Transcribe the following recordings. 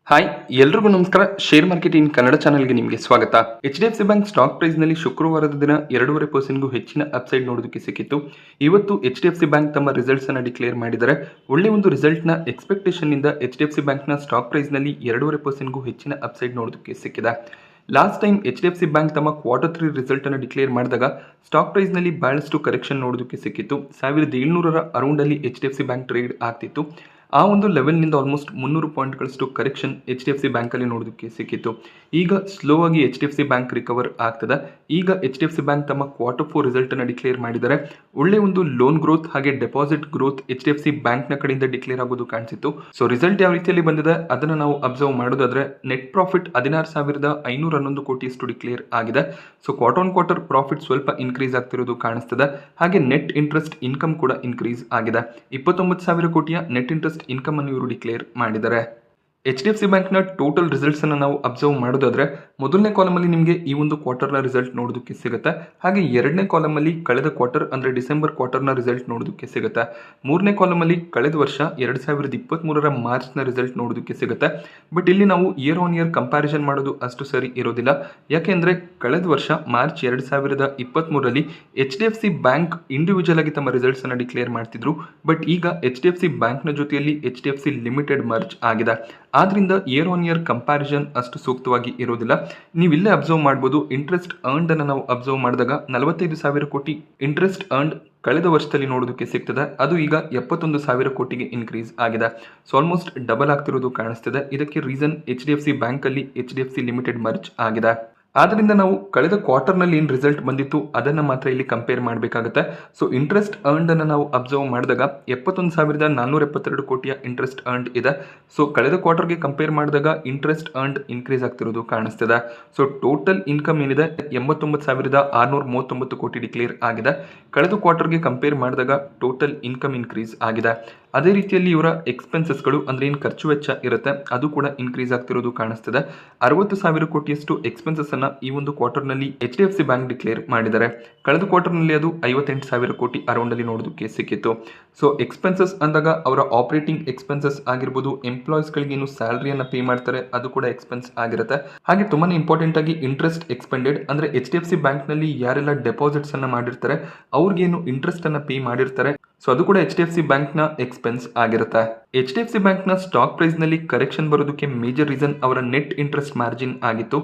Hi ಎಲ್ರಿಗೂ ನಮಸ್ಕಾರ. Share market in Kannada ಚಾನಲ್ಗೆ ನಿಮಗೆ ಸ್ವಾಗತ. HDFC ಬ್ಯಾಂಕ್ ಸ್ಟಾಕ್ ಪ್ರೈಸ್ ನಲ್ಲಿ ಶುಕ್ರವಾರದ ದಿನ 2.5% ಹೆಚ್ಚಿನ ಅಪ್ಸೈಡ್ ನೋಡೋದಕ್ಕೆ ಸಿಕ್ಕಿತ್ತು. ಇವತ್ತು HDFC ಬ್ಯಾಂಕ್ ತಮ್ಮ ರಿಸಲ್ಟ್ಸ್ ಅನ್ನು ಡಿಕ್ಲೇರ್ ಮಾಡಿದ್ದಾರೆ. ಒಳ್ಳೆ ಒಂದು ರಿಸಲ್ಟ್ ನ ಎಕ್ಸ್ಪೆಕ್ಟೇಷನ್ ಇಂದ HDFC ಬ್ಯಾಂಕ್ ನ ಸ್ಟಾಕ್ ಪ್ರೈಸ್ ನಲ್ಲಿ 2.5% ಹೆಚ್ಚಿನ ಅಪ್ಸೈಡ್ ನೋಡೋದಕ್ಕೆ ಸಿಕ್ಕಿದೆ. ಲಾಸ್ಟ್ ಟೈಮ್ HDFC ಬ್ಯಾಂಕ್ ತಮ್ಮ Q3 ರಿಸಲ್ಟ್ ಅನ್ನು ಡಿಕ್ಲೇರ್ ಮಾಡಿದಾಗ ಸ್ಟಾಕ್ ಪ್ರೈಸ್ ನಲ್ಲಿ ಬಹಳಷ್ಟು ಕರೆಕ್ಷನ್ ನೋಡೋದಕ್ಕೆ ಸಿಕ್ಕಿತ್ತು. 1700 ಅರೌಂಡ್ ಅಲ್ಲಿ HDFC ಬ್ಯಾಂಕ್ ಟ್ರೇಡ್ ಆಗ್ತಿತ್ತು. ಆ ಒಂದು ಲೆವೆಲ್ ನಿಂದ ಆಲ್ಮೋಸ್ಟ್ 300 ಪಾಯಿಂಟ್ಗಳಷ್ಟು ಕರೆಕ್ಷನ್ HDFC ಬ್ಯಾಂಕ್ ಅಲ್ಲಿ ನೋಡೋದಕ್ಕೆ ಸಿಕ್ಕಿತ್ತು. ಈಗ ಸ್ಲೋ ಆಗಿ HDFC ಬ್ಯಾಂಕ್ ರಿಕವರ್ ಆಗ್ತದೆ. ಈಗ HDFC ಬ್ಯಾಂಕ್ ತಮ್ಮ Q4 ರಿಸಲ್ಟ್ ಅನ್ನು ಡಿಕ್ಲೇರ್ ಮಾಡಿದ್ದಾರೆ. ಒಳ್ಳೆ ಒಂದು ಲೋನ್ ಗ್ರೋತ್ ಹಾಗೆ ಡೆಪಾಸಿಟ್ ಗ್ರೋತ್ HDFC ಬ್ಯಾಂಕ್ ನ ಕಡೆಯಿಂದ ಡಿಕ್ಲೇರ್ ಆಗೋದು ಕಾಣಿಸಿತ್ತು. ಸೊ ರಿಸಲ್ಟ್ ಯಾವ ರೀತಿಯಲ್ಲಿ ಬಂದಿದೆ ಅದನ್ನ ನಾವು ಅಬ್ಸರ್ವ್ ಮಾಡೋದಾದ್ರೆ ನೆಟ್ ಪ್ರಾಫಿಟ್ 16,511 ಕೋಟಿಯಷ್ಟು ಡಿಕ್ಲೇರ್ ಆಗಿದೆ. ಸೊ ಕ್ವಾರ್ಟರ್ ಪ್ರಾಫಿಟ್ ಸ್ವಲ್ಪ ಇನ್ಕ್ರೀಸ್ ಆಗ್ತಿರೋದು ಕಾಣಿಸ್ತದೆ. ಹಾಗೆ ನೆಟ್ ಇಂಟ್ರೆಸ್ಟ್ ಇನ್ಕಮ್ ಕೂಡ ಇನ್ಕ್ರೀಸ್ ಆಗಿದೆ. 29,000 ಕೋಟಿಯ ನೆಟ್ ಇಂಟ್ರೆಸ್ಟ್ ಇನ್ಕಮ್ ಅನ್ನು ಇವರು ಡಿಕ್ಲೇರ್ ಮಾಡಿದ್ದಾರೆ. HDFC ಬ್ಯಾಂಕ್ ನ ಟೋಟಲ್ ರಿಸಲ್ಟ್ಸ್ ಅನ್ನು ನಾವು ಅಬ್ಸರ್ವ್ ಮಾಡೋದಾದ್ರೆ ಮೊದಲನೇ ಕಾಲಮ್ ಅಲ್ಲಿ ನಿಮಗೆ ಈ ಒಂದು ಕ್ವಾರ್ಟರ್ ನ ರಿಸಲ್ಟ್ ನೋಡೋದಕ್ಕೆ ಸಿಗುತ್ತೆ. ಹಾಗೆ ಎರಡನೇ ಕಾಲಮ್ ಅಲ್ಲಿ ಕಳೆದ ಕ್ವಾರ್ಟರ್ ಅಂದ್ರೆ ಡಿಸೆಂಬರ್ ಕ್ವಾರ್ಟರ್ ನ ರಿಸಲ್ಟ್ ನೋಡೋದಕ್ಕೆ ಸಿಗುತ್ತೆ. ಮೂರನೇ ಕಾಲಮ್ ಅಲ್ಲಿ ಕಳೆದ ವರ್ಷ 2023 ಮಾರ್ಚ್ ನ ರಿಸಲ್ಟ್ ನೋಡೋದಕ್ಕೆ ಸಿಗುತ್ತೆ. ಬಟ್ ಇಲ್ಲಿ ನಾವು ಇಯರ್ ಆನ್ ಇಯರ್ ಕಂಪ್ಯಾರಿಸನ್ ಮಾಡೋದು ಅಷ್ಟು ಸರಿ ಇರೋದಿಲ್ಲ. ಯಾಕೆಂದ್ರೆ ಕಳೆದ ವರ್ಷ ಮಾರ್ಚ್ 2023 HDFC ಬ್ಯಾಂಕ್ ಇಂಡಿವಿಜುವಲ್ ಆಗಿ ತಮ್ಮ ರಿಸಲ್ಟ್ಸ್ ಅನ್ನು ಡಿಕ್ಲೇರ್ ಮಾಡ್ತಿದ್ರು. ಬಟ್ ಈಗ HDFC ಬ್ಯಾಂಕ್ ನ ಜೊತೆಯಲ್ಲಿ HDFC ಲಿಮಿಟೆಡ್ ಮರ್ಜ್ ಆಗಿದೆ. ಆದ್ರಿಂದ ಇಯರ್ ಆನ್ ಇಯರ್ ಕಂಪ್ಯಾರಿಸನ್ ಅಷ್ಟು ಸೂಕ್ತವಾಗಿ ಇರೋದಿಲ್ಲ. ನೀವು ಇಲ್ಲೇ ಅಬ್ಸರ್ವ್ ಮಾಡಬಹುದು. ಇಂಟ್ರೆಸ್ಟ್ ಅರ್ನ್ಡ್ ಅನ್ನು ನಾವು ಅಬ್ಸರ್ವ್ ಮಾಡಿದಾಗ 45,000 ಕೋಟಿ ಇಂಟ್ರೆಸ್ಟ್ ಅರ್ನ್ಡ್ ಕಳೆದ ವರ್ಷದಲ್ಲಿ ನೋಡೋದಕ್ಕೆ ಸಿಗ್ತದೆ. ಅದು ಈಗ 71,000 ಕೋಟಿಗೆ ಇನ್ಕ್ರೀಸ್ ಆಗಿದೆ. ಸೊ ಆಲ್ಮೋಸ್ಟ್ ಡಬಲ್ ಆಗ್ತಿರೋದು ಕಾಣಿಸ್ತಿದೆ. ಇದಕ್ಕೆ ರೀಸನ್ HDFC ಬ್ಯಾಂಕ್ ಅಲ್ಲಿ HDFC ಲಿಮಿಟೆಡ್ ಮರ್ಜ್ ಆಗಿದೆ. ಆದ್ರಿಂದ ನಾವು ಕಳೆದ ಕ್ವಾರ್ಟರ್ ನಲ್ಲಿ ಏನು ರಿಸಲ್ಟ್ ಬಂದಿತ್ತು ಅದನ್ನ ಮಾತ್ರ ಇಲ್ಲಿ ಕಂಪೇರ್ ಮಾಡಬೇಕಾಗುತ್ತೆ. ಸೊ ಇಂಟ್ರೆಸ್ಟ್ ಅರ್ನ್ಡ್ ಅನ್ನು ನಾವು ಅಬ್ಸರ್ವ್ ಮಾಡಿದಾಗ 71,472 ಕೋಟಿಯ ಇಂಟ್ರೆಸ್ಟ್ ಅರ್ನ್ಡ್ ಇದೆ. ಸೊ ಕಳೆದ ಕ್ವಾರ್ಟರ್ಗೆ ಕಂಪೇರ್ ಮಾಡಿದಾಗ ಇಂಟ್ರೆಸ್ಟ್ ಅರ್ನ್ಡ್ ಇನ್ಕ್ರೀಸ್ ಆಗ್ತಿರೋದು ಕಾಣಿಸ್ತಿದೆ. ಸೊ ಟೋಟಲ್ ಇನ್ಕಮ್ ಏನಿದೆ 89,639 ಕೋಟಿ ಡಿಕ್ಲೇರ್ ಆಗಿದೆ. ಕಳೆದ ಕ್ವಾರ್ಟರ್ಗೆ ಕಂಪೇರ್ ಮಾಡಿದಾಗ ಟೋಟಲ್ ಇನ್ಕಮ್ ಇನ್ಕ್ರೀಸ್ ಆಗಿದೆ. ಅದೇ ರೀತಿಯಲ್ಲಿ ಇವರ ಎಕ್ಸ್ಪೆನ್ಸಸ್ಗಳು ಅಂದ್ರೆ ಏನು ಖರ್ಚು ವೆಚ್ಚ ಇರುತ್ತೆ ಅದು ಕೂಡ ಇನ್ಕ್ರೀಸ್ ಆಗ್ತಿರೋದು ಕಾಣಿಸ್ತಿದೆ. 60,000 ಕೋಟಿಯಷ್ಟು ಎಕ್ಸ್ಪೆನ್ಸಸ್ ಅನ್ನ ಈ ಒಂದು ಕ್ವಾರ್ಟರ್ ನಲ್ಲಿ HDFC ಬ್ಯಾಂಕ್ ಡಿಕ್ಲೇರ್ ಮಾಡಿದ್ದಾರೆ. ಕಳೆದ ಕ್ವಾರ್ಟರ್ ನಲ್ಲಿ ಅದು 58,000 ಕೋಟಿ ಅರೌಂಡ್ ಅಲ್ಲಿ ನೋಡೋದಕ್ಕೆ ಸಿಕ್ಕಿತ್ತು. ಸೊ ಎಕ್ಸ್ಪೆನ್ಸಸ್ ಅಂದಾಗ ಅವರ ಆಪರೇಟಿಂಗ್ ಎಕ್ಸ್ಪೆನ್ಸಸ್ ಆಗಿರ್ಬೋದು, ಎಂಪ್ಲಾಯೀಸ್ ಗಳಿಗೆ ಏನು ಸ್ಯಾಲರಿಯನ್ನ ಪೇ ಮಾಡ್ತಾರೆ ಅದು ಕೂಡ ಎಕ್ಸ್ಪೆನ್ಸ್ ಆಗಿರುತ್ತೆ. ಹಾಗೆ ತುಂಬಾನೇ ಇಂಪಾರ್ಟೆಂಟ್ ಆಗಿ ಇಂಟ್ರೆಸ್ಟ್ ಎಕ್ಸ್ಪೆಂಡೆಡ್ ಅಂದ್ರೆ HDFC ಬ್ಯಾಂಕ್ ನಲ್ಲಿ ಯಾರೆಲ್ಲ ಡೆಪಾಸಿಟ್ಸ್ ಅನ್ನ ಮಾಡಿರ್ತಾರೆ ಅವ್ರಿಗೇನು ಇಂಟ್ರೆಸ್ಟ್ ಅನ್ನ ಪೇ ಮಾಡಿರ್ತಾರೆ ಸೊ ಅದು ಕೂಡ HDFC ಬ್ಯಾಂಕ್ ನ ಎಕ್ಸ್ಪೆನ್ಸ್ ಆಗಿರುತ್ತೆ. HDFC ಬ್ಯಾಂಕ್ ನ ಸ್ಟಾಕ್ ಪ್ರೈಸ್ ನಲ್ಲಿ ಕರೆಕ್ಷನ್ ಬರೋದಕ್ಕೆ ಮೇಜರ್ ರೀಸನ್ ಅವರ ನೆಟ್ ಇಂಟ್ರೆಸ್ಟ್ ಮಾರ್ಜಿನ್ ಆಗಿತ್ತು.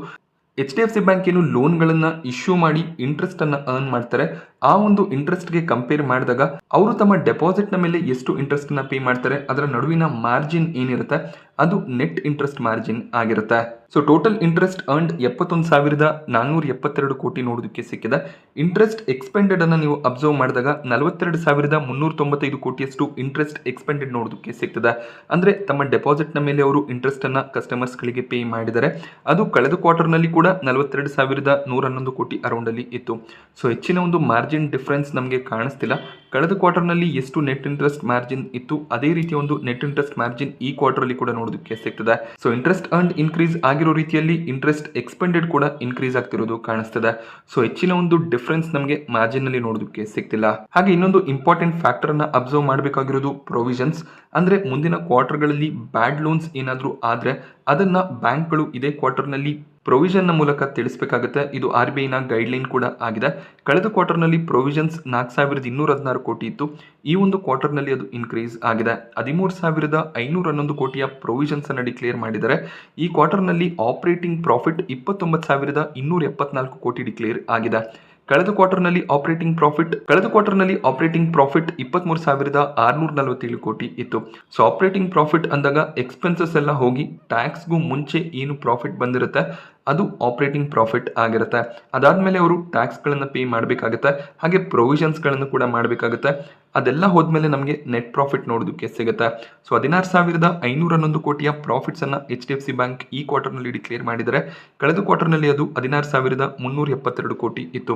HDFC ಬ್ಯಾಂಕ್ ಏನು ಲೋನ್ಗಳನ್ನ ಇಶ್ಯೂ ಮಾಡಿ ಇಂಟ್ರೆಸ್ಟ್ ಅನ್ನ ಅರ್ನ್ ಮಾಡ್ತಾರೆ, ಆ ಒಂದು ಇಂಟ್ರೆಸ್ಟ್ ಗೆ ಕಂಪೇರ್ ಮಾಡಿದಾಗ ಅವರು ತಮ್ಮ ಡೆಪಾಸಿಟ್ ನ ಮೇಲೆ ಎಷ್ಟು ಇಂಟ್ರೆಸ್ಟ್ ಅನ್ನ ಪೇ ಮಾಡ್ತಾರೆ ಅದರ ನಡುವಿನ ಮಾರ್ಜಿನ್ ಏನಿರುತ್ತೆ ಅದು ನೆಟ್ ಇಂಟ್ರೆಸ್ಟ್ ಮಾರ್ಜಿನ್ ಆಗಿರುತ್ತೆ. ಸೊ ಟೋಟಲ್ ಇಂಟ್ರೆಸ್ಟ್ ಅರ್ನ್ಡ್ 71,472 ಕೋಟಿ ನೋಡೋದಕ್ಕೆ ಸಿಕ್ಕಿದೆ. ಇಂಟ್ರೆಸ್ಟ್ ಎಕ್ಸ್ಪೆಂಡೆಡ್ ಅನ್ನ ನೀವು ಅಬ್ಸರ್ವ್ ಮಾಡಿದಾಗ 42,395 ಕೋಟಿಯಷ್ಟು ಇಂಟ್ರೆಸ್ಟ್ ಎಕ್ಸ್ಪೆಂಡೆಡ್ ನೋಡೋದಕ್ಕೆ ಸಿಗ್ತದೆ. ಅಂದ್ರೆ ತಮ್ಮ ಡೆಪಾಸಿಟ್ ನ ಮೇಲೆ ಅವರು ಇಂಟ್ರೆಸ್ಟ್ ಅನ್ನ ಕಸ್ಟಮರ್ಸ್ ಗಳಿಗೆ ಪೇ ಮಾಡಿದ್ದಾರೆ. ಅದು ಕಳೆದ ಕ್ವಾರ್ಟರ್ ನಲ್ಲಿ ಕೂಡ 42,111 ಕೋಟಿ ಅರೌಂಡ್ ಅಲ್ಲಿ ಇತ್ತು. ಸೊ ಹೆಚ್ಚಿನ ಒಂದು ಮಾರ್ಜಿನ್ ಡಿಫರೆನ್ಸ್ ನಮಗೆ ಕಾಣಿಸ್ತಿಲ್ಲ. ಕಳೆದ ಕ್ವಾರ್ಟರ್ ನಲ್ಲಿ ಎಷ್ಟು ನೆಟ್ ಇಂಟ್ರೆಸ್ಟ್ ಮಾರ್ಜಿನ್ ಇತ್ತು ಅದೇ ರೀತಿಯ ಒಂದು ನೆಟ್ ಇಂಟ್ರೆಸ್ಟ್ ಮಾರ್ಜಿನ್ ಈ ಕ್ವಾರ್ಟರ್ ಅಲ್ಲಿ ಕೂಡ ನೋಡೋದಕ್ಕೆ ಸಿಗ್ತದೆ. ಸೊ ಇಂಟ್ರೆಸ್ಟ್ ಅರ್ನ್ಡ್ ಇನ್ಕ್ರೀಸ್ ಆಗಿರೋ ರೀತಿಯಲ್ಲಿ ಇಂಟ್ರೆಸ್ಟ್ ಎಕ್ಸ್ಪೆಂಡೆಡ್ ಕೂಡ ಇನ್ಕ್ರೀಸ್ ಆಗ್ತಿರೋದು ಕಾಣಿಸ್ತದೆ. ಸೊ ಹೆಚ್ಚಿನ ಒಂದು ಡಿಫರೆನ್ಸ್ ನಮಗೆ ಮಾರ್ಜಿನ್ ನಲ್ಲಿ ನೋಡೋದಕ್ಕೆ ಸಿಗ್ತಿಲ್ಲ. ಹಾಗೆ ಇನ್ನೊಂದು ಇಂಪಾರ್ಟೆಂಟ್ ಫ್ಯಾಕ್ಟರ್ ಅನ್ನ ಅಬ್ಸರ್ವ್ ಮಾಡಬೇಕಾಗಿರೋದು ಪ್ರೊವಿಷನ್ಸ್. ಅಂದ್ರೆ ಮುಂದಿನ ಕ್ವಾರ್ಟರ್ ಗಳಲ್ಲಿ ಬ್ಯಾಡ್ ಲೋನ್ಸ್ ಏನಾದ್ರೂ ಆದ್ರೆ ಅದನ್ನ ಬ್ಯಾಂಕ್ಗಳು ಇದೇ ಕ್ವಾರ್ಟರ್ ನಲ್ಲಿ ಪ್ರೊವಿಷನ್ ನ ಮೂಲಕ ತಿಳಿಸಬೇಕಾಗುತ್ತೆ. ಇದು RBI ನ ಗೈಡ್ಲೈನ್ ಕೂಡ ಆಗಿದೆ. ಕಳೆದ ಕ್ವಾರ್ಟರ್ ನಲ್ಲಿ ಪ್ರೊವಿಷನ್ಸ್ 4,216 ಕೋಟಿ ಇತ್ತು. ಈ ಒಂದು ಕ್ವಾರ್ಟರ್ ನಲ್ಲಿ ಅದು ಇನ್ಕ್ರೀಸ್ ಆಗಿದೆ. 13,511 ಕೋಟಿಯ ಪ್ರೊವಿಷನ್ಸ್ ಅನ್ನು ಡಿಕ್ಲೇರ್ ಮಾಡಿದ್ದಾರೆ. ಈ ಕ್ವಾರ್ಟರ್ ನಲ್ಲಿ ಆಪರೇಟಿಂಗ್ ಪ್ರಾಫಿಟ್ 29,274 ಕೋಟಿ ಡಿಕ್ಲೇರ್ ಆಗಿದೆ. ಕಳೆದ ಕ್ವಾರ್ಟರ್ ನಲ್ಲಿ ಆಪರೇಟಿಂಗ್ ಪ್ರಾಫಿಟ್ 23,647 ಕೋಟಿ ಇತ್ತು. ಸೊ ಆಪರೇಟಿಂಗ್ ಪ್ರಾಫಿಟ್ ಅಂದಾಗ ಎಕ್ಸ್ಪೆನ್ಸಸ್ ಎಲ್ಲ ಹೋಗಿ ಟ್ಯಾಕ್ಸ್ಗೂ ಮುಂಚೆ ಏನು ಪ್ರಾಫಿಟ್ ಬಂದಿರುತ್ತೆ ಅದು ಆಪರೇಟಿಂಗ್ ಪ್ರಾಫಿಟ್ ಆಗಿರುತ್ತೆ. ಅದಾದ್ಮೇಲೆ ಅವರು ಟ್ಯಾಕ್ಸ್ ಗಳನ್ನ ಪೇ ಮಾಡಬೇಕಾಗುತ್ತೆ, ಹಾಗೆ ಪ್ರೊವಿಷನ್ಸ್ ಗಳನ್ನು ಕೂಡ ಮಾಡಬೇಕಾಗುತ್ತೆ. ಅದೆಲ್ಲ ಹೋದ್ಮೇಲೆ ನಮಗೆ ನೆಟ್ ಪ್ರಾಫಿಟ್ ನೋಡೋದಕ್ಕೆ ಸಿಗುತ್ತೆ. ಸೊ 16,511 ಕೋಟಿಯ ಪ್ರಾಫಿಟ್ಸ್ ಅನ್ನ HDFC ಬ್ಯಾಂಕ್ ಈ ಕ್ವಾರ್ಟರ್ ನಲ್ಲಿ ಡಿಕ್ಲೇರ್ ಮಾಡಿದರೆ. ಕಳೆದ ಕ್ವಾರ್ಟರ್ ನಲ್ಲಿ ಅದು 16,372 ಕೋಟಿ ಇತ್ತು.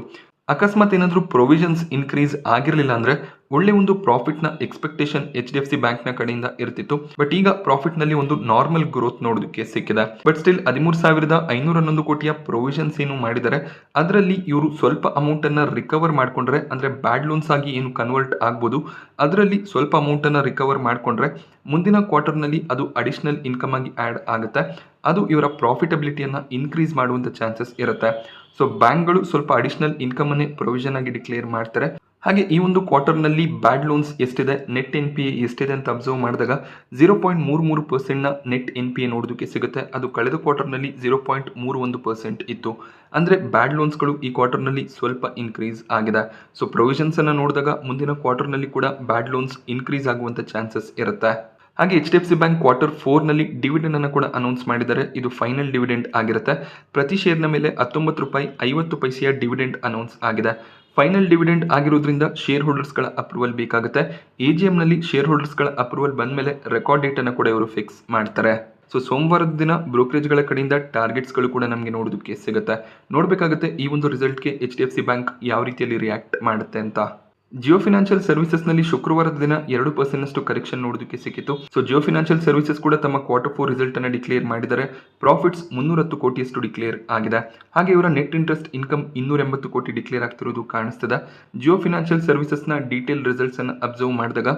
ಅಕಸ್ಮಾತ್ ಏನಾದ್ರೂ ಪ್ರೊವಿಷನ್ಸ್ ಇನ್ಕ್ರೀಸ್ ಆಗಿರಲಿಲ್ಲ ಅಂದ್ರೆ ಒಳ್ಳೆ ಒಂದು ಪ್ರಾಫಿಟ್ ನ ಎಕ್ಸ್ಪೆಕ್ಟೇಷನ್ HDFC ಬ್ಯಾಂಕ್ ನ ಕಡೆಯಿಂದ ಇರ್ತಿತ್ತು. ಬಟ್ ಈಗ ಪ್ರಾಫಿಟ್ ನಲ್ಲಿ ಒಂದು ನಾರ್ಮಲ್ ಗ್ರೋತ್ ನೋಡೋದಕ್ಕೆ ಸಿಕ್ಕಿದೆ. ಬಟ್ ಸ್ಟಿಲ್ 13,511 ಕೋಟಿಯ ಪ್ರೊವಿಷನ್ಸ್ ಏನು ಮಾಡಿದ್ದಾರೆ ಅದರಲ್ಲಿ ಇವರು ಸ್ವಲ್ಪ ಅಮೌಂಟ್ ಅನ್ನ ರಿಕವರ್ ಮಾಡ್ಕೊಂಡ್ರೆ, ಅಂದ್ರೆ ಬ್ಯಾಡ್ ಲೋನ್ಸ್ ಆಗಿ ಏನು ಕನ್ವರ್ಟ್ ಆಗ್ಬೋದು ಅದರಲ್ಲಿ ಸ್ವಲ್ಪ ಅಮೌಂಟ್ ಅನ್ನ ರಿಕವರ್ ಮಾಡ್ಕೊಂಡ್ರೆ ಮುಂದಿನ ಕ್ವಾರ್ಟರ್ ನಲ್ಲಿ ಅದು ಅಡಿಷನಲ್ ಇನ್ಕಮ್ ಆಗಿ ಆಡ್ ಆಗುತ್ತೆ. ಅದು ಇವರ ಪ್ರಾಫಿಟಬಿಲಿಟಿಯನ್ನ ಇನ್ಕ್ರೀಸ್ ಮಾಡುವಂತ ಚಾನ್ಸಸ್ ಇರುತ್ತೆ. ಸೊ ಬ್ಯಾಂಕ್ಗಳು ಸ್ವಲ್ಪ ಅಡಿಷನಲ್ ಇನ್ಕಮ್ ಅನ್ನೇ ಪ್ರೊವಿಷನ್ ಆಗಿ ಡಿಕ್ಲೇರ್ ಮಾಡ್ತಾರೆ. ಹಾಗೆ ಈ ಒಂದು ಕ್ವಾರ್ಟರ್ ನಲ್ಲಿ ಬ್ಯಾಡ್ ಲೋನ್ಸ್ ಎಷ್ಟಿದೆ, ನೆಟ್ NPA ಎಷ್ಟಿದೆ ಅಂತ ಅಬ್ಸರ್ವ್ ಮಾಡಿದಾಗ 0.33% ನ ನೆಟ್ NPA ನೋಡೋದಕ್ಕೆ ಸಿಗುತ್ತೆ. ಅದು ಕಳೆದ ಕ್ವಾರ್ಟರ್ ನಲ್ಲಿ 0.31% ಇತ್ತು. ಅಂದ್ರೆ ಬ್ಯಾಡ್ ಲೋನ್ಸ್ಗಳು ಈ ಕ್ವಾರ್ಟರ್ ನಲ್ಲಿ ಸ್ವಲ್ಪ ಇನ್ಕ್ರೀಸ್ ಆಗಿದೆ. ಸೊ ಪ್ರೊವಿಷನ್ಸ್ ಅನ್ನ ನೋಡಿದಾಗ ಮುಂದಿನ ಕ್ವಾರ್ಟರ್ ನಲ್ಲಿ ಕೂಡ ಬ್ಯಾಡ್ ಲೋನ್ಸ್ ಇನ್ಕ್ರೀಸ್ ಆಗುವಂತ ಚಾನ್ಸಸ್ ಇರುತ್ತೆ. ಹಾಗೆ HDFC ಬ್ಯಾಂಕ್ ಕ್ವಾರ್ಟರ್ 4 ನಲ್ಲಿ ಡಿವಿಡೆಂಡ್ ಅನ್ನು ಕೂಡ ಅನೌನ್ಸ್ ಮಾಡಿದ್ದಾರೆ. ಇದು ಫೈನಲ್ ಡಿವಿಡೆಂಡ್ ಆಗಿರುತ್ತೆ. ಪ್ರತಿ ಶೇರ್ನ ಮೇಲೆ 19 ರೂಪಾಯಿ 50 ಪೈಸೆಯ ಡಿವಿಡೆಂಡ್ ಅನೌನ್ಸ್ ಆಗಿದೆ. ಫೈನಲ್ ಡಿವಿಡೆಂಡ್ ಆಗಿರೋದ್ರಿಂದ ಶೇರ್ ಹೋಲ್ಡರ್ಸ್ಗಳ ಅಪ್ರೂವಲ್ ಬೇಕಾಗುತ್ತೆ. AGM ನಲ್ಲಿ ಶೇರ್ ಹೋಲ್ಡರ್ಸ್ಗಳ ಅಪ್ರೂವಲ್ ಬಂದ ಮೇಲೆ ರೆಕಾರ್ಡ್ ಡೇಟ್ ಅನ್ನು ಕೂಡ ಇವರು ಫಿಕ್ಸ್ ಮಾಡ್ತಾರೆ. ಸೊ ಸೋಮವಾರದ ದಿನ ಬ್ರೋಕರೇಜ್ಗಳ ಕಡೆಯಿಂದ ಟಾರ್ಗೆಟ್ಸ್ಗಳು ಕೂಡ ನಮಗೆ ನೋಡೋದಕ್ಕೆ ಸಿಗುತ್ತೆ. ನೋಡಬೇಕಾಗುತ್ತೆ ಈ ಒಂದು ರಿಸಲ್ಟ್ಗೆ HDFC ಬ್ಯಾಂಕ್ ಯಾವ ರೀತಿಯಲ್ಲಿ ರಿಯಾಕ್ಟ್ ಮಾಡುತ್ತೆ ಅಂತ. ಜಿಯೋ ಫಿನಾನ್ಷಿಯಲ್ ಸರ್ವಿಸಸ್ ನಲ್ಲಿ ಶುಕ್ರವಾರದ ದಿನ 2% ನಷ್ಟು ಕರೆಕ್ಷನ್ ನೋಡೋದಕ್ಕೆ ಸಿಕ್ಕಿತ್ತು. ಸೊ ಜಿಯೋ ಫಿನಾನ್ಷಿಯಲ್ ಸರ್ವಿಸಸ್ ಕೂಡ ತಮ್ಮ ಕ್ವಾರ್ಟರ್ 4 ರಿಸಲ್ಟ್ ಅನ್ನು ಡಿಕ್ಲೇರ್ ಮಾಡಿದ್ದಾರೆ. ಪ್ರಾಫಿಟ್ಸ್ 310 ಕೋಟಿಯಷ್ಟು ಡಿಕ್ಲೇರ್ ಆಗಿದೆ. ಹಾಗೆ ಇವರ ನೆಟ್ ಇಂಟ್ರೆಸ್ಟ್ ಇನ್ಕಮ್ 280 ಕೋಟಿ ಡಿಕ್ಲೇರ್ ಆಗ್ತಿರೋದು ಕಾಣಿಸ್ತದೆ. ಜಿಯೋ ಫಿನಾನ್ಷಿಯಲ್ ಸರ್ವಿಸಸ್ ನ ಡೀಟೇಲ್ ರಿಸಲ್ಟ್ಸ್ ಅನ್ನು ಅಬ್ಸರ್ವ್ ಮಾಡಿದಾಗ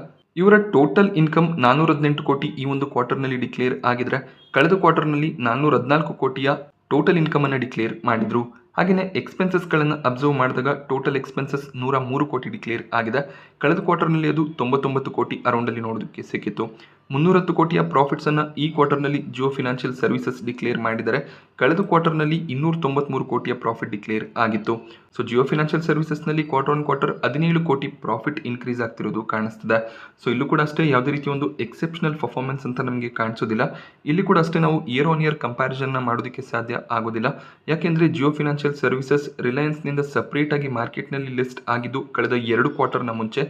ಇವರ ಟೋಟಲ್ ಇನ್ಕಮ್ 418 ಕೋಟಿ ಈ ಒಂದು ಕ್ವಾರ್ಟರ್ ನಲ್ಲಿ ಡಿಕ್ಲೇರ್ ಆಗಿದ್ರೆ, ಕಳೆದ ಕ್ವಾರ್ಟರ್ ನಲ್ಲಿ 414 ಕೋಟಿಯ ಟೋಟಲ್ ಇನ್ಕಮ್ ಅನ್ನು ಡಿಕ್ಲೇರ್ ಮಾಡಿದ್ರು. ಹಾಗೆಯೇ ಎಕ್ಸ್ಪೆನ್ಸಸ್ ಗಳನ್ನು ಅಬ್ಸರ್ವ್ ಮಾಡಿದಾಗ ಟೋಟಲ್ ಎಕ್ಸ್ಪೆನ್ಸಸ್ 103 ಕೋಟಿ ಡಿಕ್ಲೇರ್ ಆಗಿದೆ. ಕಳೆದ ಕ್ವಾರ್ಟರ್ ನಲ್ಲಿ ಅದು 99 ಕೋಟಿ ಅರೌಂಡ್ ಅಲ್ಲಿ ನೋಡೋದಕ್ಕೆ ಸಿಕ್ಕಿತ್ತು. 310 ಕೋಟಿಯ ಪ್ರಾಫಿಟ್ಸ್ ಅನ್ನ ಈ ಕ್ವಾರ್ಟರ್ ನಲ್ಲಿ ಜಿಯೋ ಫಿನಾನ್ಷಿಯಲ್ ಸರ್ವಿಸಸ್ ಡಿಕ್ಲೇರ್ ಮಾಡಿದರೆ, ಕಳೆದ ಕ್ವಾರ್ಟರ್ ನಲ್ಲಿ 293 ಕೋಟಿಯ ಪ್ರಾಫಿಟ್ ಡಿಕ್ಲೇರ್ ಆಗಿತ್ತು. ಸೊ ಜಿಯೋ ಫಿನಾನ್ಷಿಯಲ್ ಸರ್ವಿಸಸ್ ನಲ್ಲಿ ಕ್ವಾರ್ಟರ್ ಆನ್ ಕ್ವಾರ್ಟರ್ 17 ಕೋಟಿ ಪ್ರಾಫಿಟ್ ಇನ್ಕ್ರೀಸ್ ಆಗ್ತಿರೋದು ಕಾಣಿಸ್ತಿದೆ. ಸೊ ಇಲ್ಲೂ ಕೂಡ ಅಷ್ಟೇ ಯಾವುದೇ ರೀತಿ ಒಂದು ಎಕ್ಸೆಪ್ಷನಲ್ ಪರ್ಫಾರ್ಮೆನ್ಸ್ ಅಂತ ನಮಗೆ ಕಾಣಿಸೋದಿಲ್ಲ. ಇಲ್ಲಿ ಕೂಡ ಅಷ್ಟೇ ನಾವು ಇಯರ್ ಆನ್ ಇಯರ್ ಕಂಪ್ಯಾರಿಸನ್ ನ ಮಾಡೋದಕ್ಕೆ ಸಾಧ್ಯ ಆಗೋದಿಲ್ಲ. ಯಾಕೆಂದ್ರೆ ಜಿಯೋ ಫಿನಾನ್ಷಿಯಲ್ ಸರ್ವಿಸಸ್ ರಿಲಯನ್ಸ್ ನಿಂದ ಸಪರೇಟ್ ಆಗಿ ಮಾರ್ಕೆಟ್ ನಲ್ಲಿ ಲಿಸ್ಟ್ ಆಗಿದ್ದು ಕಳೆದ 2 ಕ್ವಾರ್ಟರ್ ನ ಮುಂಚೆ.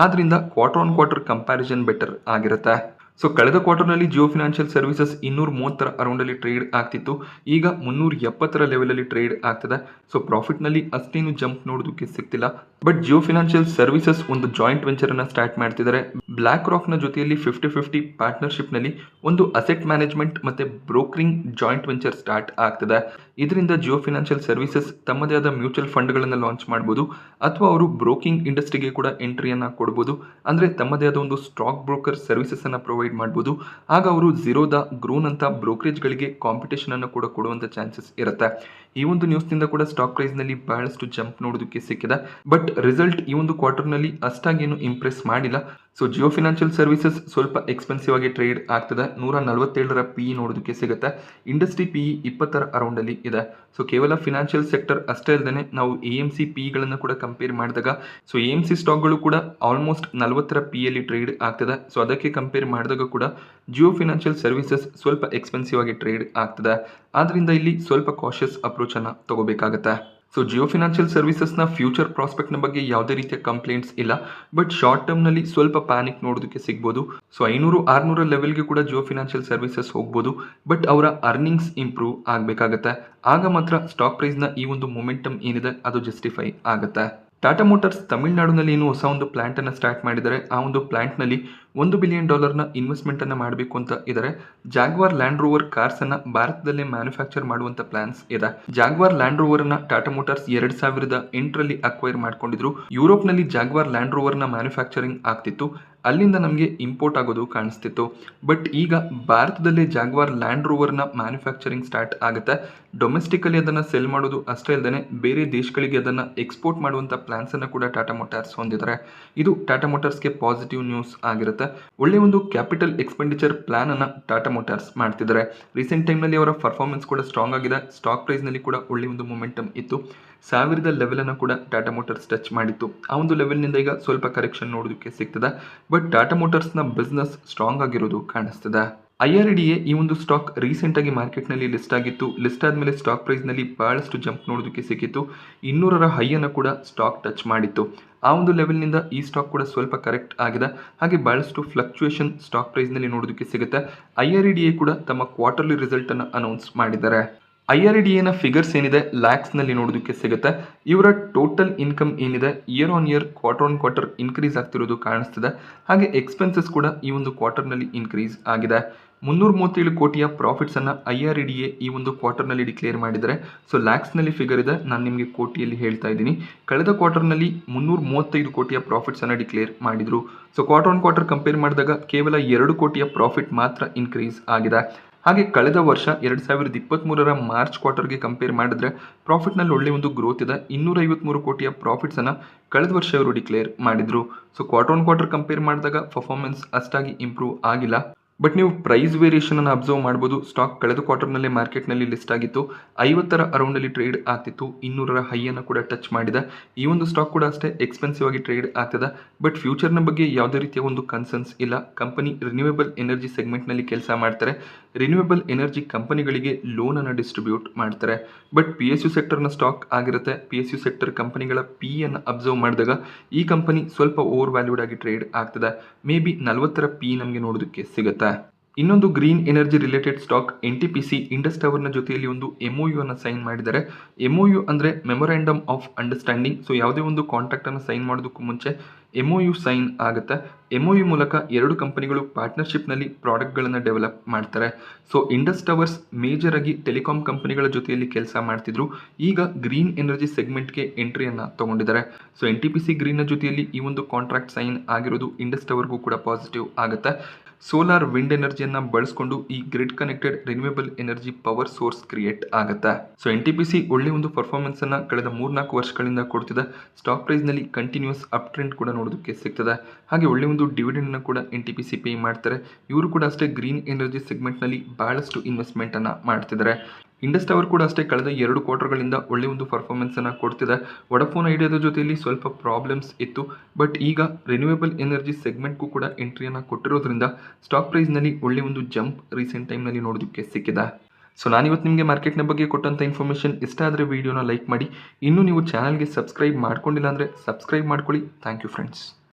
ಆದ್ರಿಂದ quarter on quarter comparison better ಆಗಿರುತ್ತೆ. ಸೊ ಕಳೆದ ಕ್ವಾರ್ಟರ್ ನಲ್ಲಿ ಜಿಯೋ ಫಿನಾನ್ಷಿಯಲ್ ಸರ್ವಿಸಸ್ 230 ಅರೌಂಡ್ ಅಲ್ಲಿ ಟ್ರೇಡ್ ಆಗ್ತಿತ್ತು. ಈಗ 370 ಲೆವೆಲ್ ಅಲ್ಲಿ ಟ್ರೇಡ್ ಆಗ್ತದೆ. ಸೊ ಪ್ರಾಫಿಟ್ ನಲ್ಲಿ ಅಷ್ಟೇನು ಜಂಪ್ ನೋಡೋದಕ್ಕೆ ಸಿಗ್ತಿಲ್ಲ. ಬಟ್ ಜಿಯೋ ಫಿನಾನ್ಷಿಯಲ್ ಸರ್ವಿಸಸ್ ಒಂದು ಜಾಯಿಂಟ್ ವೆಂಚರ್ ಅನ್ನ ಸ್ಟಾರ್ಟ್ ಮಾಡ್ತಿದ್ದಾರೆ. ಬ್ಲಾಕ್ ರಾಕ್ ನ ಜೊತೆಯಲ್ಲಿ 50-50 ಪಾರ್ಟ್ನರ್ಶಿಪ್ ನಲ್ಲಿ ಒಂದು ಅಸೆಟ್ ಮ್ಯಾನೇಜ್ಮೆಂಟ್ ಮತ್ತೆ ಬ್ರೋಕರಿಂಗ್ ಜಾಯಿಂಟ್ ವೆಂಚರ್ ಸ್ಟಾರ್ಟ್ ಆಗ್ತದೆ. ಇದರಿಂದ ಜಿಯೋ ಫಿನಾನ್ಷಿಯಲ್ ಸರ್ವಿಸಸ್ ತಮ್ಮದೇ ಆದ ಮ್ಯೂಚುವಲ್ ಫಂಡ್ ಗಳನ್ನ ಲಾಂಚ್ ಮಾಡಬಹುದು, ಅಥವಾ ಅವರು ಬ್ರೋಕಿಂಗ್ ಇಂಡಸ್ಟ್ರಿಗೆ ಕೂಡ ಎಂಟ್ರಿಯನ್ನ ಕೊಡಬಹುದು. ಅಂದ್ರೆ ತಮ್ಮದೇ ಆದ ಒಂದು ಸ್ಟಾಕ್ ಬ್ರೋಕರ್ ಸರ್ವಿಸಸ್ ಅನ್ನ ಪ್ರೊವೈಡ್ ಮಾಡಬಹುದು. ಆಗ ಅವರು ಝೀರೋದಾ, ಗ್ರೋನ್ ಅಂತ ಬ್ರೋಕರೇಜ್ ಗಳಿಗೆ ಕಾಂಪಿಟೇಷನ್ ಅನ್ನು ಕೂಡ ಕೊಡುವಂತ ಚಾನ್ಸಸ್ ಇರುತ್ತೆ. ಈ ಒಂದು ನ್ಯೂಸ್ ನಿಂದ ಕೂಡ ಸ್ಟಾಕ್ ಪ್ರೈಸ್ ನಲ್ಲಿ ಬಹಳಷ್ಟು ಜಂಪ್ ನೋಡೋದಕ್ಕೆ ಸಿಕ್ಕಿದೆ. ಬಟ್ ರಿಸಲ್ಟ್ ಈ ಒಂದು ಕ್ವಾರ್ಟರ್ ನಲ್ಲಿ ಅಷ್ಟಾಗಿ ಏನು ಇಂಪ್ರೆಸ್ ಮಾಡಿಲ್ಲ. ಸೊ ಜಿಯೋ ಫಿನಾನ್ಷಿಯಲ್ ಸರ್ವಿಸಸ್ ಸ್ವಲ್ಪ ಎಕ್ಸ್ಪೆನ್ಸಿವ್ ಆಗಿ ಟ್ರೇಡ್ ಆಗ್ತದೆ. 147 PE ನೋಡೋದಕ್ಕೆ ಸಿಗುತ್ತೆ. ಇಂಡಸ್ಟ್ರಿ PE 20 ಅರೌಂಡ್ ಅಲ್ಲಿ ಇದೆ. ಸೊ ಕೇವಲ ಫಿನಾನ್ಷಿಯಲ್ ಸೆಕ್ಟರ್ ಅಷ್ಟೇ ಅಲ್ಲದೆ ನಾವು AMC PE ಗಳನ್ನ ಕೂಡ ಕಂಪೇರ್ ಮಾಡಿದಾಗ, ಸೊ AMC ಸ್ಟಾಕ್ ಗಳು ಕೂಡ ಆಲ್ಮೋಸ್ಟ್ 40 PE ಅಲ್ಲಿ ಟ್ರೇಡ್ ಆಗ್ತದೆ. ಸೊ ಅದಕ್ಕೆ ಕಂಪೇರ್ ಮಾಡಿದಾಗ ಕೂಡ ಜಿಯೋ ಫಿನಾನ್ಷಿಯಲ್ ಸರ್ವಿಸಸ್ ಸ್ವಲ್ಪ ಎಕ್ಸ್ಪೆನ್ಸಿವ್ ಆಗಿ ಟ್ರೇಡ್ ಆಗ್ತದೆ. ಆದ್ರಿಂದ ಇಲ್ಲಿ ಸ್ವಲ್ಪ ಕಾಷಿಯಸ್ ಅಪ್ರೋಚ್ ಅನ್ನ ತಗೋಬೇಕಾಗತ್ತೆ. ಸೊ ಜಿಯೋ ಫಿನಾನ್ಷಿಯಲ್ ಸರ್ವಿಸಸ್ ನ ಫ್ಯೂಚರ್ ಪ್ರಾಸ್ಪೆಕ್ಟ್ ನ ಬಗ್ಗೆ ಯಾವುದೇ ರೀತಿಯ ಕಂಪ್ಲೇಂಟ್ಸ್ ಇಲ್ಲ. ಬಟ್ ಶಾರ್ಟ್ ಟರ್ಮ್ ನಲ್ಲಿ ಸ್ವಲ್ಪ ಪ್ಯಾನಿಕ್ ನೋಡೋದಕ್ಕೆ ಸಿಗ್ಬೋದು. ಸೊ 500-600 ಲೆವೆಲ್ಗೆ ಕೂಡ ಜಿಯೋ ಫಿನಾನ್ಷಿಯಲ್ ಸರ್ವಿಸಸ್ ಹೋಗ್ಬೋದು. ಬಟ್ ಅವರ ಅರ್ನಿಂಗ್ಸ್ ಇಂಪ್ರೂವ್ ಆಗಬೇಕಾಗತ್ತೆ. ಆಗ ಮಾತ್ರ ಸ್ಟಾಕ್ ಪ್ರೈಸ್ ನ ಈ ಒಂದು ಮೊಮೆಂಟಮ್ ಏನಿದೆ ಅದು ಜಸ್ಟಿಫೈ ಆಗುತ್ತೆ. ಟಾಟಾ ಮೋಟಾರ್ಸ್ ತಮಿಳುನಾಡಿನಲ್ಲಿ ಏನು ಹೊಸ ಒಂದು ಪ್ಲಾಂಟ್ ಅನ್ನ ಸ್ಟಾರ್ಟ್ ಮಾಡಿದ್ದಾರೆ. ಆ ಒಂದು ಪ್ಲಾಂಟ್ ನಲ್ಲಿ $1 ಬಿಲಿಯನ್ ನ ಇನ್ವೆಸ್ಟ್ಮೆಂಟ್ ಅನ್ನ ಮಾಡಬೇಕು ಅಂತ ಇದ್ದಾರೆ. ಜಾಗ್ವಾರ್ ಲ್ಯಾಂಡ್ ರೋವರ್ ಕಾರ್ಸ್ ಅನ್ನ ಭಾರತದಲ್ಲೇ ಮ್ಯಾನುಫ್ಯಾಕ್ಚರ್ ಮಾಡುವಂತ ಪ್ಲಾನ್ಸ್ ಇದೆ. ಜಾಗ್ವಾರ್ ಲ್ಯಾಂಡ್ ರೋವರ್ ಅನ್ನ ಟಾಟಾ ಮೋಟಾರ್ಸ್ 2008ರಲ್ಲಿ ಅಕ್ವೈರ್ ಮಾಡ್ಕೊಂಡಿದ್ರು. ಯುರೋಪ್ ನಲ್ಲಿ ಜಾಗ್ವಾರ್ ಲ್ಯಾಂಡ್ ರೋವರ್ ನ ಮ್ಯಾನುಫ್ಯಾಕ್ಚರಿಂಗ್ ಆಗ್ತಿತ್ತು. ಅಲ್ಲಿಂದ ನಮಗೆ ಇಂಪೋರ್ಟ್ ಆಗೋದು ಕಾಣಿಸ್ತಿತ್ತು. ಬಟ್ ಈಗ ಭಾರತದಲ್ಲೇ ಜಾಗ್ವಾರ್ ಲ್ಯಾಂಡ್ ರೋವರ್ ನ ಮ್ಯಾನುಫ್ಯಾಕ್ಚರಿಂಗ್ ಸ್ಟಾರ್ಟ್ ಆಗುತ್ತೆ. ಡೊಮೆಸ್ಟಿಕಲಿ ಅದನ್ನ ಸೆಲ್ ಮಾಡೋದು ಅಷ್ಟೇ ಅಲ್ಲದೆ ಬೇರೆ ದೇಶಗಳಿಗೆ ಅದನ್ನ ಎಕ್ಸ್ಪೋರ್ಟ್ ಮಾಡುವಂತ ಪ್ಲಾನ್ಸ್ ಅನ್ನ ಕೂಡ ಟಾಟಾ ಮೋಟಾರ್ಸ್ ಹೊಂದಿದ್ದಾರೆ. ಇದು ಟಾಟಾ ಮೋಟಾರ್ಸ್ಗೆ ಪಾಸಿಟಿವ್ ನ್ಯೂಸ್ ಆಗಿರುತ್ತೆ. ಒಳ್ಳೆ ಒಂದು ಕ್ಯಾಪಿಟಲ್ ಎಕ್ಸ್ಪೆಂಡಿಚರ್ ಪ್ಲಾನ್ ಅನ್ನ ಟಾಟಾ ಮೋಟಾರ್ಸ್ ಮಾಡ್ತಿದ್ದಾರೆ. ರೀಸೆಂಟ್ ಟೈಮ್ ನಲ್ಲಿ ಅವರ ಪರ್ಫಾರ್ಮೆನ್ಸ್ ಕೂಡ ಸ್ಟ್ರಾಂಗ್ ಆಗಿದೆ. ಸ್ಟಾಕ್ ಪ್ರೈಸ್ ನಲ್ಲಿ ಕೂಡ ಒಳ್ಳೆ ಒಂದು ಮೊಮೆಂಟಮ್ ಇತ್ತು. 1000 ಲೆವೆಲ್ ಅನ್ನು ಕೂಡ ಟಾಟಾ ಮೋಟಾರ್ಸ್ ಟಚ್ ಮಾಡಿತ್ತು. ಆ ಒಂದು ಲೆವೆಲ್ ನಿಂದ ಈಗ ಸ್ವಲ್ಪ ಕರೆಕ್ಷನ್ ನೋಡೋದಕ್ಕೆ ಸಿಗ್ತದೆ. ಬಟ್ ಟಾಟಾ ಮೋಟಾರ್ಸ್ ನ ಬಿಸ್ನೆಸ್ ಸ್ಟ್ರಾಂಗ್ ಆಗಿರೋದು ಕಾಣಿಸ್ತದೆ. IRDA ಈ ಒಂದು ಸ್ಟಾಕ್ ರೀಸೆಂಟ್ ಆಗಿ ಮಾರ್ಕೆಟ್ ನಲ್ಲಿ ಲಿಸ್ಟ್ ಆಗಿತ್ತು. ಲಿಸ್ಟ್ ಆದ್ಮೇಲೆ ಸ್ಟಾಕ್ ಪ್ರೈಸ್ ನಲ್ಲಿ ಬಹಳಷ್ಟು ಜಂಪ್ ನೋಡೋದಕ್ಕೆ ಸಿಕ್ಕಿತ್ತು. 200ರ ಹೈ ಅನ್ನು ಕೂಡ ಸ್ಟಾಕ್ ಟಚ್ ಮಾಡಿತ್ತು. ಆ ಒಂದು ಲೆವೆಲ್ ನಿಂದ ಈ ಸ್ಟಾಕ್ ಕೂಡ ಸ್ವಲ್ಪ ಕರೆಕ್ಟ್ ಆಗಿದೆ. ಹಾಗೆ ಬಹಳಷ್ಟು ಫ್ಲಕ್ಚುಯೇಷನ್ ಸ್ಟಾಕ್ ಪ್ರೈಸ್ ನಲ್ಲಿ ನೋಡೋದಕ್ಕೆ ಸಿಗುತ್ತೆ. IRDA ಕೂಡ ತಮ್ಮ ಕ್ವಾರ್ಟರ್ಲಿ ರಿಸಲ್ಟ್ ಅನ್ನು ಅನೌನ್ಸ್ ಮಾಡಿದ್ದಾರೆ. IRDAನ ಫಿಗರ್ಸ್ ಏನಿದೆ ಲ್ಯಾಕ್ಸ್ನಲ್ಲಿ ನೋಡೋದಕ್ಕೆ ಸಿಗುತ್ತೆ. ಇವರ ಟೋಟಲ್ ಇನ್ಕಮ್ ಏನಿದೆ year on year quarter on quarter increase ಆಗ್ತಿರೋದು ಕಾಣಿಸ್ತಿದೆ. ಹಾಗೆ ಎಕ್ಸ್ಪೆನ್ಸಸ್ ಕೂಡ ಈ ಒಂದು ಕ್ವಾರ್ಟರ್ನಲ್ಲಿ ಇನ್ಕ್ರೀಸ್ ಆಗಿದೆ. 337 ಕೋಟಿಯ ಪ್ರಾಫಿಟ್ಸನ್ನು IRDA ಈ ಒಂದು ಕ್ವಾರ್ಟರ್ನಲ್ಲಿ ಡಿಕ್ಲೇರ್ ಮಾಡಿದರೆ. ಸೊ ಲ್ಯಾಕ್ಸ್ನಲ್ಲಿ ಫಿಗರ್ ಇದೆ, ನಾನು ನಿಮಗೆ ಕೋಟಿಯಲ್ಲಿ ಹೇಳ್ತಾ ಇದ್ದೀನಿ. ಕಳೆದ ಕ್ವಾರ್ಟರ್ನಲ್ಲಿ 335 ಕೋಟಿಯ ಪ್ರಾಫಿಟ್ಸನ್ನು ಡಿಕ್ಲೇರ್ ಮಾಡಿದರು. So quarter on quarter compare ಮಾಡಿದಾಗ ಕೇವಲ 2 ಕೋಟಿಯ ಪ್ರಾಫಿಟ್ ಮಾತ್ರ ಇನ್ಕ್ರೀಸ್ ಆಗಿದೆ. ಹಾಗೆ ಕಳೆದ ವರ್ಷ 2023ರ ಮಾರ್ಚ್ ಕ್ವಾರ್ಟರ್ಗೆ ಕಂಪೇರ್ ಮಾಡಿದ್ರೆ ಪ್ರಾಫಿಟ್ನಲ್ಲಿ ಒಳ್ಳೆ ಒಂದು ಗ್ರೋತ್ ಇದೆ. 253 ಕೋಟಿಯ ಪ್ರಾಫಿಟ್ಸನ್ನು ಕಳೆದ ವರ್ಷ ಅವರು ಡಿಕ್ಲೇರ್ ಮಾಡಿದರು. So quarter on quarter compare ಮಾಡಿದಾಗ ಪರ್ಫಾರ್ಮೆನ್ಸ್ ಅಷ್ಟಾಗಿ ಇಂಪ್ರೂವ್ ಆಗಿಲ್ಲ. ಬಟ್ ನೀವು ಪ್ರೈಸ್ ವೇರಿಯೇಷನ್ ಅನ್ನು ಅಬ್ಸರ್ವ್ ಮಾಡ್ಬೋದು. ಸ್ಟಾಕ್ ಕಳೆದ ಕ್ವಾರ್ಟರ್ನಲ್ಲಿ ಮಾರ್ಕೆಟ್ನಲ್ಲಿ ಲಿಸ್ಟ್ ಆಗಿತ್ತು, 50ರ ಅರೌಂಡಲ್ಲಿ ಟ್ರೇಡ್ ಆಗ್ತಿತ್ತು, 200ರ ಹೈಯನ್ನು ಕೂಡ ಟಚ್ ಮಾಡಿದೆ. ಈ ಒಂದು ಸ್ಟಾಕ್ ಕೂಡ ಅಷ್ಟೇ ಎಕ್ಸ್ಪೆನ್ಸಿವ್ ಆಗಿ ಟ್ರೇಡ್ ಆಗ್ತದೆ. ಬಟ್ ಫ್ಯೂಚರ್ನ ಬಗ್ಗೆ ಯಾವುದೇ ರೀತಿಯ ಒಂದು ಕನ್ಸರ್ನ್ಸ್ ಇಲ್ಲ. ಕಂಪನಿ ರಿನ್ಯೂವೇಬಲ್ ಎನರ್ಜಿ ಸೆಗ್ಮೆಂಟ್ನಲ್ಲಿ ಕೆಲಸ ಮಾಡ್ತಾರೆ. ರಿನ್ಯೂವೇಬಲ್ ಎನರ್ಜಿ ಕಂಪನಿಗಳಿಗೆ ಲೋನನ್ನು ಡಿಸ್ಟ್ರಿಬ್ಯೂಟ್ ಮಾಡ್ತಾರೆ. ಬಟ್ PSU ಸೆಕ್ಟರ್ನ ಸ್ಟಾಕ್ ಆಗಿರುತ್ತೆ. PSU ಸೆಕ್ಟರ್ ಕಂಪನಿಗಳ PE ಅಬ್ಸರ್ವ್ ಮಾಡಿದಾಗ ಈ ಕಂಪನಿ ಸ್ವಲ್ಪ ಓವರ್ ವ್ಯಾಲ್ಯೂಡ್ ಆಗಿ ಟ್ರೇಡ್ ಆಗ್ತದೆ. ಮೇ ಬಿ 40ರ PE ನಮಗೆ ನೋಡೋದಕ್ಕೆ ಸಿಗುತ್ತೆ. ಇನ್ನೊಂದು green energy related stock NTPC Indus ಟವರ್ನ ಜೊತೆಯಲ್ಲಿ ಒಂದು MOU ಅನ್ನು ಸೈನ್ ಮಾಡಿದ್ದಾರೆ. MOU ಅಂದರೆ ಮೆಮೊರಾಂಡಮ್ ಆಫ್ ಅಂಡರ್ಸ್ಟ್ಯಾಂಡಿಂಗ್. ಸೊ ಯಾವುದೇ ಒಂದು ಕಾಂಟ್ರಾಕ್ಟ್ ಅನ್ನು ಸೈನ್ ಮಾಡೋದಕ್ಕೂ ಮುಂಚೆ MOU ಸೈನ್ ಆಗುತ್ತೆ. MOU ಮೂಲಕ ಎರಡು ಕಂಪನಿಗಳು ಪಾರ್ಟ್ನರ್ಶಿಪ್ನಲ್ಲಿ ಪ್ರಾಡಕ್ಟ್ಗಳನ್ನು ಡೆವಲಪ್ ಮಾಡ್ತಾರೆ. ಸೊ ಇಂಡಸ್ ಟವರ್ಸ್ ಮೇಜರ್ ಆಗಿ ಟೆಲಿಕಾಂ ಕಂಪನಿಗಳ ಜೊತೆಯಲ್ಲಿ ಕೆಲಸ ಮಾಡ್ತಿದ್ರು. ಈಗ ಗ್ರೀನ್ ಎನರ್ಜಿ ಸೆಗ್ಮೆಂಟ್ಗೆ ಎಂಟ್ರಿಯನ್ನು ತಗೊಂಡಿದ್ದಾರೆ. ಸೊ NTPC ಗ್ರೀನ್ನ ಜೊತೆಯಲ್ಲಿ ಈ ಒಂದು ಕಾಂಟ್ರಾಕ್ಟ್ ಸೈನ್ ಆಗಿರೋದು ಇಂಡಸ್ ಟವರ್ಗೂ ಕೂಡ ಪಾಸಿಟಿವ್ ಆಗುತ್ತೆ. ಸೋಲಾರ್ ವಿಂಡ್ ಎನರ್ಜಿಯನ್ನು ಬಳಸಿಕೊಂಡು ಈ grid connected renewable energy power source create ಆಗುತ್ತೆ. ಸೊ NTPC ಒಳ್ಳೆ ಒಂದು ಪರ್ಫಾರ್ಮೆನ್ಸ್ ಅನ್ನು ಕಳೆದ 3-4 ವರ್ಷಗಳಿಂದ ಕೊಡ್ತಿದೆ. ಸ್ಟಾಕ್ ಪ್ರೈಸ್ನಲ್ಲಿ ಕಂಟಿನ್ಯೂಸ್ ಅಪ್ ಟ್ರೆಂಡ್ ಕೂಡ ನೋಡೋದಕ್ಕೆ ಸಿಗ್ತದೆ. ಹಾಗೆ ಒಳ್ಳೆ ಒಂದು ಡಿವಿಡೆಂಡ್ ಕೂಡ NTPC ಪೇ ಮಾಡ್ತಾರೆ. ಇವರು ಕೂಡ ಅಷ್ಟೇ ಗ್ರೀನ್ ಎನರ್ಜಿ ಸೆಗ್ಮೆಂಟ್ನಲ್ಲಿ ಬಹಳಷ್ಟು ಇನ್ವೆಸ್ಟ್ಮೆಂಟ್ ಅನ್ನು ಮಾಡ್ತಿದ್ದಾರೆ. ಇಂಡಸ್ ಟವರ್ ಕೂಡ ಅಷ್ಟೇ ಕಳೆದ 2 ಕ್ವಾರ್ಟರ್ಗಳಿಂದ ಒಳ್ಳೆ ಒಂದು ಪರ್ಫಾರ್ಮೆನ್ಸ್ ಅನ್ನು ಕೊಡ್ತಿದೆ. ವೊಡಾಫೋನ್ ಐಡಿಯಾದ ಜೊತೆಯಲ್ಲಿ ಸ್ವಲ್ಪ ಪ್ರಾಬ್ಲಮ್ಸ್ ಇತ್ತು. ಬಟ್ ಈಗ ರಿನ್ಯೂವೇಬಲ್ ಎನರ್ಜಿ ಸೆಗ್ಮೆಂಟ್ಗೂ ಕೂಡ ಎಂಟ್ರಿಯನ್ನು ಕೊಟ್ಟಿರೋದ್ರಿಂದ ಸ್ಟಾಕ್ ಪ್ರೈಸ್ನಲ್ಲಿ ಒಳ್ಳೆ ಒಂದು ಜಂಪ್ ರೀಸೆಂಟ್ ಟೈಮ್ನಲ್ಲಿ ನೋಡೋದಕ್ಕೆ ಸಿಕ್ಕಿದೆ. ಸೊ ನಾನಿವತ್ತು ನಿಮಗೆ ಮಾರ್ಕೆಟ್ನ ಬಗ್ಗೆ ಕೊಟ್ಟಂಥ ಇನ್ಫಾರ್ಮೇಷನ್ ಇಷ್ಟ ಆದರೆ ವಿಡಿಯೋನ ಲೈಕ್ ಮಾಡಿ. ಇನ್ನೂ ನೀವು ಚಾನಲ್ಗೆ ಸಬ್ಸ್ಕ್ರೈಬ್ ಮಾಡ್ಕೊಂಡಿಲ್ಲ ಅಂದರೆ ಸಬ್ಸ್ಕ್ರೈಬ್ ಮಾಡ್ಕೊಳ್ಳಿ. Thank you friends.